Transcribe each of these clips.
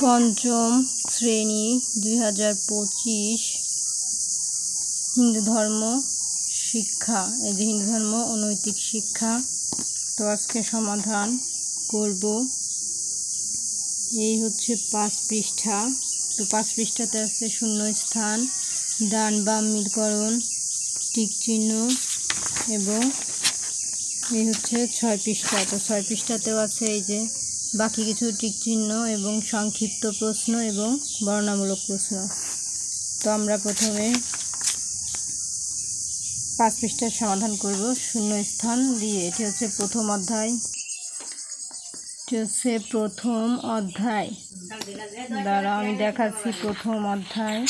পঞ্চম শ্রেণী 2025 হিন্দু ধর্ম শিক্ষা। এই যে হিন্দু ধর্ম ও নৈতিক শিক্ষা। তো আজকে সমাধান করব। এই হচ্ছে 5 পৃষ্ঠা। তো 5 পৃষ্ঠাতে আছে শূন্যস্থান, ডান বাম মিলকরণ, টিক চিহ্ন এবং এই হচ্ছে 6 পৃষ্ঠা। তো 6 পৃষ্ঠাতেও আছে এই যে বাকি কিছু টিক চিহ্ন এবং সংক্ষিপ্ত প্রশ্ন এবং বর্ণনামূলক প্রশ্ন। তো আমরা প্রথমে 5 পৃষ্ঠার সমাধান করব শূন্যস্থান দিয়ে। এটি হচ্ছে প্রথম অধ্যায়। দ্বারা আমি দেখাচ্ছি প্রথম অধ্যায়।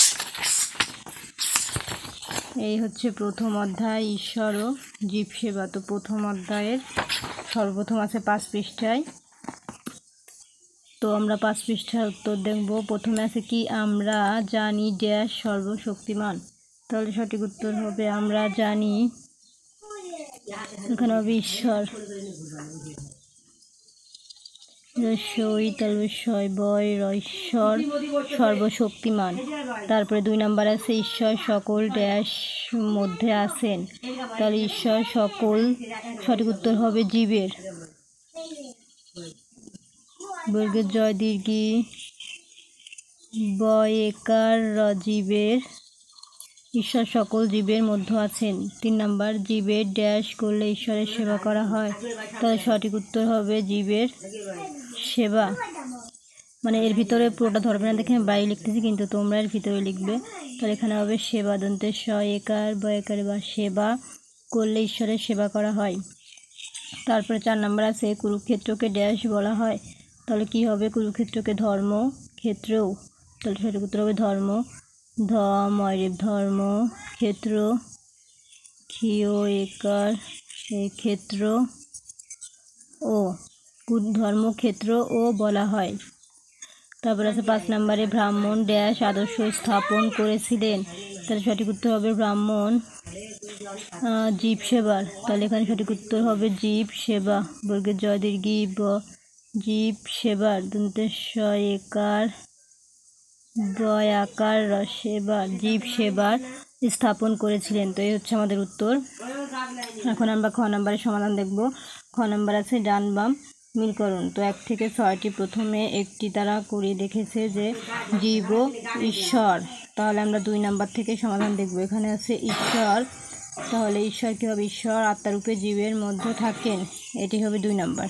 এই হচ্ছে প্রথম অধ্যায়, ঈশ্বর ও জীব সেবা। তো প্রথম অধ্যায়ের সর্বপ্রথম আছে 5 পৃষ্ঠায়। তো আমরা 5 পৃষ্ঠার উত্তর দেখব। প্রথমে আছে কি, আমরা জানি ড্যাশ সর্বশক্তিমান। তাহলে সঠিক উত্তর হবে আমরা জানি, এখানে হবে ঈশ্বর। সর্বশক্তিমান। তারপরে 2 নাম্বার আছে ঈশ্বর সকল ড্যাশ মধ্যে আছেন। তাহলে ঈশ্বর সকল, সঠিক উত্তর হবে জীবের। বর্গের জয় দীর্ঘি বয়েকার জীবের, ঈশ্বর সকল জীবের মধ্যে আছেন। 3 নাম্বার জীবের ড্যাশ করলে ঈশ্বরের সেবা করা হয়। তাহলে সঠিক উত্তর হবে জীবের সেবা। মানে এর ভিতরে পুরোটা ধরবে না দেখে আমি বাইরে লিখতেছি, কিন্তু তোমরা এর ভিতরে লিখবে। তাহলে এখানে হবে সেবা দন্তে একার বয়কার বা সেবা করলে ঈশ্বরের সেবা করা হয়। তারপরে 4 নাম্বার আছে কুরুক্ষেত্রকে ড্যাশ বলা হয়। তাহলে কি হবে, কুরুক্ষেত্রকে ধর্মক্ষেত্রও। তাহলে সঠিক উত্তর হবে ধর্ম। ধর্ম ক্ষেত্র একার ক্ষেত্র ও, ধর্মক্ষেত্র ও বলা হয়। তারপর আছে 5 নম্বরে ব্রাহ্মণ ড্যাশ আদর্শ স্থাপন করেছিলেন। তাহলে সঠিক উত্তর হবে ব্রাহ্মণ জীব সেবার। তাহলে এখানে সঠিক উত্তর হবে জীব সেবা। বর্গের জয় দীর্ঘি ব জীব সেবার দন্তেশ্বর একার বয়াকার সেবা, জীব সেবার স্থাপন করেছিলেন। তো এই হচ্ছে আমাদের উত্তর। এখন আমরা খ নম্বরের সমাধান দেখব। খ নম্বর আছে ডান বাম মিলকরণ। তো 1 থেকে 6টি প্রথমে একটি দ্বারা করে দেখেছে যে জীব ও ঈশ্বর। তাহলে আমরা 2 নাম্বার থেকে সমাধান দেখব। এখানে আছে ঈশ্বর, তাহলে ঈশ্বর কী হবে, ঈশ্বর আত্মারূপে জীবের মধ্যে থাকেন। এটি হবে 2 নাম্বার,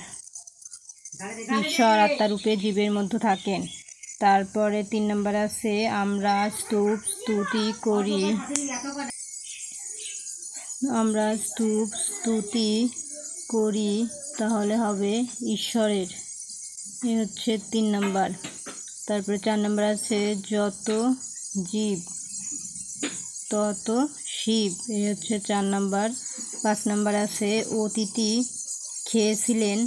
ঈশ্বর আত্মারূপে জীবের মধ্যে থাকেন। তারপরে 3 নাম্বার আছে আমরা স্তুতি করি, তাহলে হবে ঈশ্বরের। এ হচ্ছে 3 নাম্বার। তারপরে 4 নাম্বার আছে যত জীব তত শিব, এই হচ্ছে 4 নাম্বার। 5 নাম্বার আছে অতিথি খেয়েছিলেন।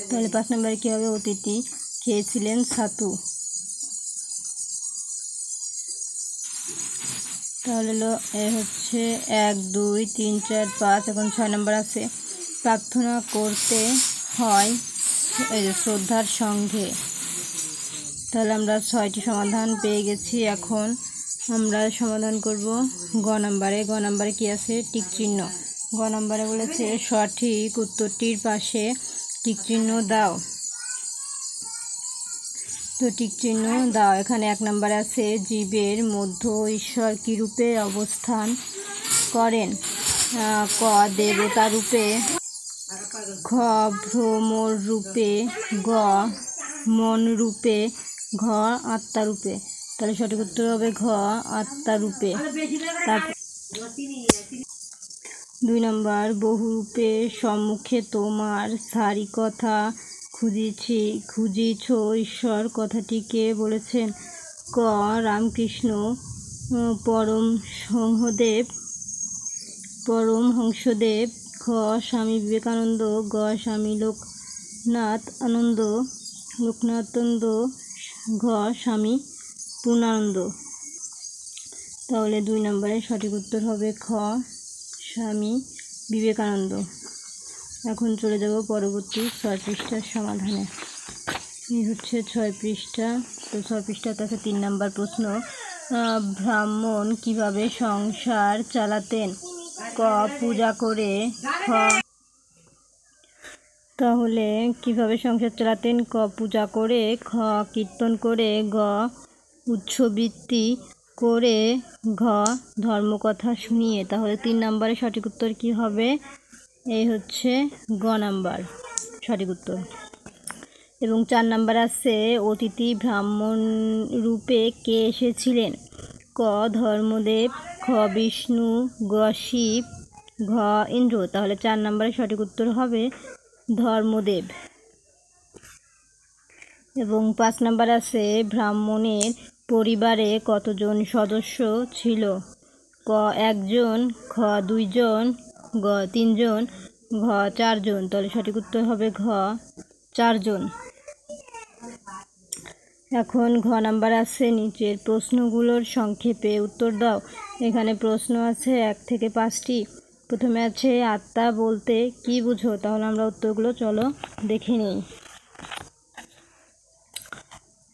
তাহলে 5 নাম্বারে কী হবে, অতিথি খেয়েছিলেন ছাতু। তাহলে এ হচ্ছে 1 2 3 4 5। এখন 6 নাম্বার আছে প্রার্থনা করতে হয় এই যে শ্রদ্ধার সঙ্গে। তাহলে আমরা 6টি সমাধান পেয়ে গেছি। এখন আমরা সমাধান করব গ নাম্বারে। গ নাম্বারে কি আছে, টিক চিহ্ন। গ নাম্বারে বলেছে সঠিক উত্তরটির পাশে টিক চিহ্ন দাও। তো টিক চিহ্ন দাও। এখানে 1 নাম্বারে আছে জীবের মধ্যে ঈশ্বর কী রূপে অবস্থান করেন। ক দেবতা রূপে, খ ভ্রমর রূপে, গ মন রূপে, ঘ আত্মা রূপে। তাহলে সঠিক উত্তর হবে ঘ আত্মা রূপে। তারপর 2 নম্বর বহুরূপে সম্মুখে তোমার সারি কথা খুঁজিছ ঈশ্বর কথাটিকে বলেছেন। ক রামকৃষ্ণ পরমহংসদেব, খ স্বামী বিবেকানন্দ, গ স্বামী লোকনাথানন্দ, ঘ স্বামী পূর্ণানন্দ। তাহলে 2 নম্বরে সঠিক উত্তর হবে খ স্বামী বিবেকানন্দ। এখন চলে যাব পরবর্তী 6 পৃষ্ঠার সমাধানে। এই হচ্ছে 6 পৃষ্ঠা। তো 6 পৃষ্ঠাতে আছে 3 নম্বর প্রশ্ন, ব্রাহ্মণ কিভাবে সংসার চালাতেন? ক পূজা করে, খ তাহলে কিভাবে সংসার চালাতেন? ক পূজা করে, খ কীর্তন করে, গ উৎসবৃত্তি করে, ঘ ধর্মকথা শুনিয়ে। তাহলে 3 নম্বরে সঠিক উত্তর কী হবে? এই হচ্ছে গ নাম্বার সঠিক উত্তর। এবং 4 নাম্বার আছে অতিথি ব্রাহ্মণ রূপে কে এসেছিলেন? ক ধর্মদেব, খ বিষ্ণু, গ শিব, ঘ ইন্দ্র। তাহলে 4 নম্বরে সঠিক উত্তর হবে ধর্মদেব। এবং 5 নাম্বার আছে ব্রাহ্মণের পরিবারে কতজন সদস্য ছিল? ক 1 জন, খ 2 জন, গ 3 জন, ঘ 4 জন। তাহলে সঠিক উত্তর হবে ঘ 4 জন। এখন ঘ নাম্বার আছে নিচের প্রশ্নগুলোর সংক্ষেপে উত্তর দাও। এখানে প্রশ্ন আছে 1 থেকে 5টি। প্রথমে আছে আত্মা বলতে কি বুঝো? তাহলে আমরা উত্তরগুলো চলো দেখে নিই।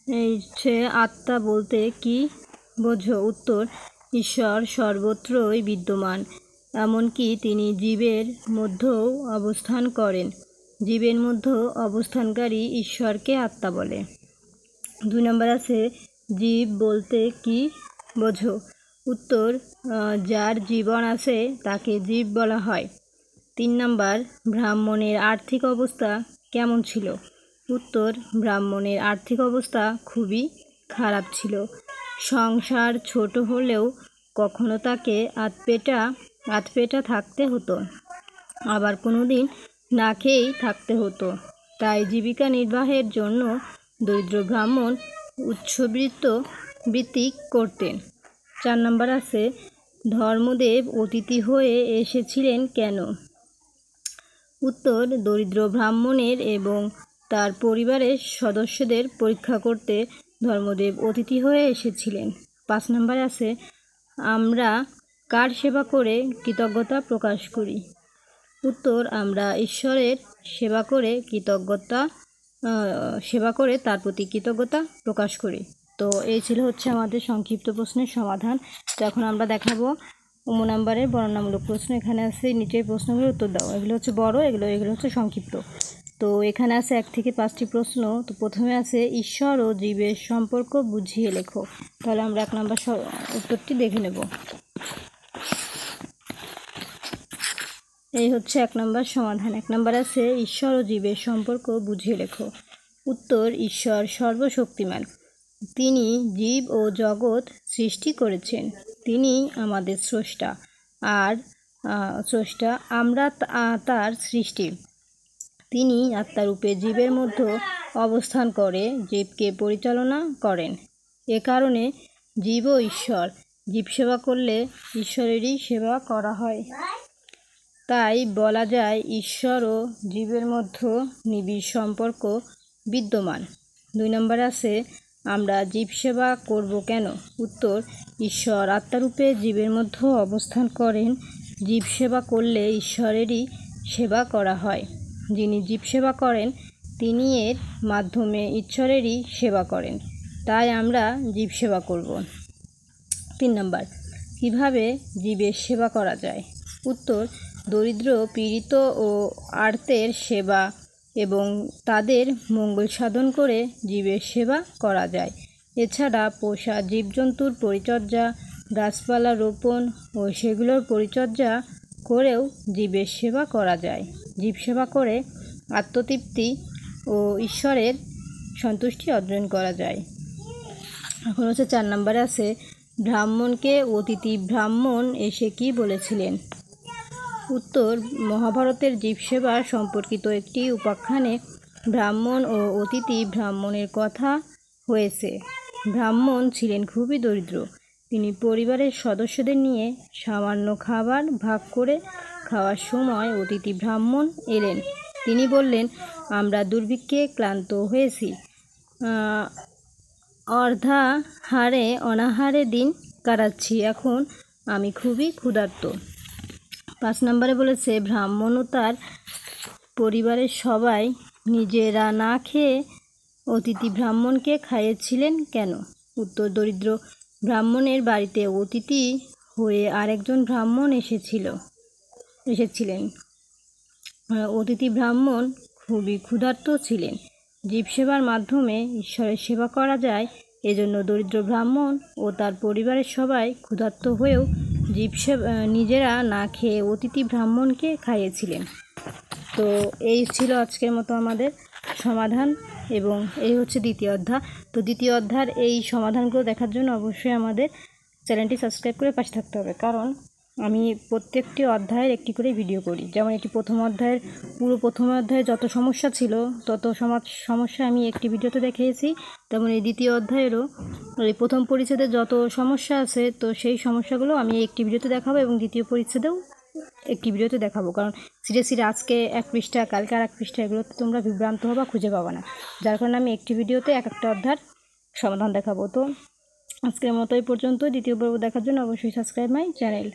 এই হচ্ছে আত্মা বলতে কি বোঝো? উত্তর, ঈশ্বর সর্বত্রই বিদ্যমান, এমনকি তিনি জীবের মধ্যেও অবস্থান করেন। জীবের মধ্যে অবস্থানকারী ঈশ্বরকে আত্মা বলে। 2 নম্বর আছে জীব বলতে কি বোঝো? উত্তর, যার জীবন আছে তাকে জীব বলা হয়। 3 নম্বর ব্রাহ্মণের আর্থিক অবস্থা কেমন ছিল? উত্তর, ব্রাহ্মণের আর্থিক অবস্থা খুবই খারাপ ছিল। সংসার ছোট হলেও কখনো তাকে আধপেটা থাকতে হতো, আবার কোনো দিন না খেয়েই থাকতে হতো। তাই জীবিকা নির্বাহের জন্য দরিদ্র ব্রাহ্মণ উৎসবৃত্তি করতেন। 4 নম্বর আছে ধর্মদেব অতিথি হয়ে এসেছিলেন কেন? উত্তর, দরিদ্র ব্রাহ্মণের এবং তার পরিবারের সদস্যদের পরীক্ষা করতে ধর্মদেব অতিথি হয়ে এসেছিলেন। 5 নম্বর আছে আমরা কার সেবা করে কৃতজ্ঞতা প্রকাশ করি? উত্তর, আমরা ঈশ্বরের সেবা করে তার প্রতি কৃতজ্ঞতা প্রকাশ করি। তো এই ছিল হচ্ছে আমাদের সংক্ষিপ্ত প্রশ্নের সমাধান। তো এখন আমরা দেখাবো নাম্বারের বর্ণনামূলক প্রশ্ন। এখানে আছে নিচের প্রশ্নগুলোর উত্তর দাও। এগুলো হচ্ছে বড়, এগুলো হচ্ছে সংক্ষিপ্ত। তো এখানে আছে 1 থেকে 5টি প্রশ্ন। তো প্রথমে আছে ঈশ্বর ও জীবের সম্পর্ক বুঝিয়ে লেখো। তাহলে আমরা 1 নম্বর উত্তরটি দেখে নেব। এই হচ্ছে 1 নম্বর সমাধান। 1 নম্বর আছে ঈশ্বর ও জীবের সম্পর্ক বুঝিয়ে লেখো। উত্তর, ঈশ্বর সর্বশক্তিমান, তিনি জীব ও জগৎ সৃষ্টি করেছেন। তিনি আমাদের স্রষ্টা, আমরা তার সৃষ্টি। তিনি আত্মারূপে জীবের মধ্যে অবস্থান করে জীবকে পরিচালনা করেন। এ কারণে জীব ও ঈশ্বর, জীব সেবা করলে ঈশ্বরেরই সেবা করা হয়। তাই বলা যায় ঈশ্বর ও জীবের মধ্যে নিবিড় সম্পর্ক বিদ্যমান। 2 নম্বর আছে আমরা জীব সেবা করব কেন? উত্তর, ঈশ্বর আত্মারূপে জীবের মধ্যে অবস্থান করেন। জীব সেবা করলে ঈশ্বরেরই সেবা করা হয়। যিনি জীব সেবা করেন তিনি এর মাধ্যমে ঈশ্বরেরই সেবা করেন। তাই আমরা জীব সেবা করব। 3 নম্বর কিভাবে জীবের সেবা করা যায়? উত্তর, দরিদ্র, পীড়িত ও আর্তের সেবা এবং তাদের মঙ্গল সাধন করে জীবের সেবা করা যায়। এছাড়া পোষা জীবজন্তুর পরিচর্যা, গাছপালা রোপণ ও সেগুলোর পরিচর্যা করেও জীবের সেবা করা যায়। জীব সেবা করে আত্মতৃপ্তি ও ঈশ্বরের সন্তুষ্টি অর্জন করা যায়। এখন হচ্ছে 4 নম্বরে আছে ব্রাহ্মণকে অতিথি ব্রাহ্মণ এসে কি বলেছিলেন? উত্তর, মহাভারতের জীবসেবা সম্পর্কিত একটি উপাখ্যানে ব্রাহ্মণ ও অতিথি ব্রাহ্মণের কথা হয়েছে। ব্রাহ্মণ ছিলেন খুবই দরিদ্র। তিনি পরিবারের সদস্যদের নিয়ে সামান্য খাবার ভাগ করে খাওয়ার সময় অতিথি ব্রাহ্মণ এলেন। তিনি বললেন, আমরা দুর্ভিক্ষে ক্লান্ত হয়েছি, অনাহারে দিন কাটাচ্ছি, এখন আমি খুবই ক্ষুধার্ত। 5 নম্বরে বলেছে ব্রাহ্মণ ও তার পরিবারের সবাই নিজেরা না খেয়ে অতিথি ব্রাহ্মণকে খাইয়েছিলেন কেন? উত্তর, দরিদ্র ব্রাহ্মণের বাড়িতে অতিথি হয়ে আরেকজন ব্রাহ্মণ এসেছিলেন। অতিথি ব্রাহ্মণ খুবই ক্ষুধার্ত ছিলেন। জীবসেবার মাধ্যমে ঈশ্বরের সেবা করা যায়, এজন্য দরিদ্র ব্রাহ্মণ ও তার পরিবারের সবাই ক্ষুধার্ত হয়েও নিজেরা না খেয়ে অতিথি ব্রাহ্মণকে খাইয়েছিলেন। তো এই ছিল আজকের মতো আমাদের সমাধান, এবং এই হচ্ছে দ্বিতীয় অধ্যায়। তো দ্বিতীয় অধ্যায়ের এই সমাধানগুলো দেখার জন্য অবশ্যই আমাদের চ্যানেলটি সাবস্ক্রাইব করে পাশে থাকতে হবে, কারণ আমি প্রত্যেকটি অধ্যায়ের একটি করে ভিডিও করি। যেমন এটি প্রথম অধ্যায়ে যত সমস্যা ছিল তত সমস্যা আমি একটি ভিডিওতে দেখিয়েছি, তেমন এই দ্বিতীয় অধ্যায়েরও এই প্রথম পরিচ্ছেদে যত সমস্যা আছে তো সেই সমস্যাগুলো আমি একটি ভিডিওতে দেখাবো, এবং দ্বিতীয় পরিচ্ছেদেও একটি ভিডিওতে দেখাবো। কারণ সিরিয়াসলি আজকে এক পৃষ্ঠা, কালকে আর এক পৃষ্ঠা, এগুলোতে তোমরা বিভ্রান্ত হবা, খুঁজে পাবা না। যার কারণে আমি একটি ভিডিওতে এক একটা অধ্যায়ের সমাধান দেখাবো। তো আজকের মতো এই পর্যন্ত। দ্বিতীয় পর্ব দেখার জন্য অবশ্যই সাবস্ক্রাইব মাই চ্যানেল।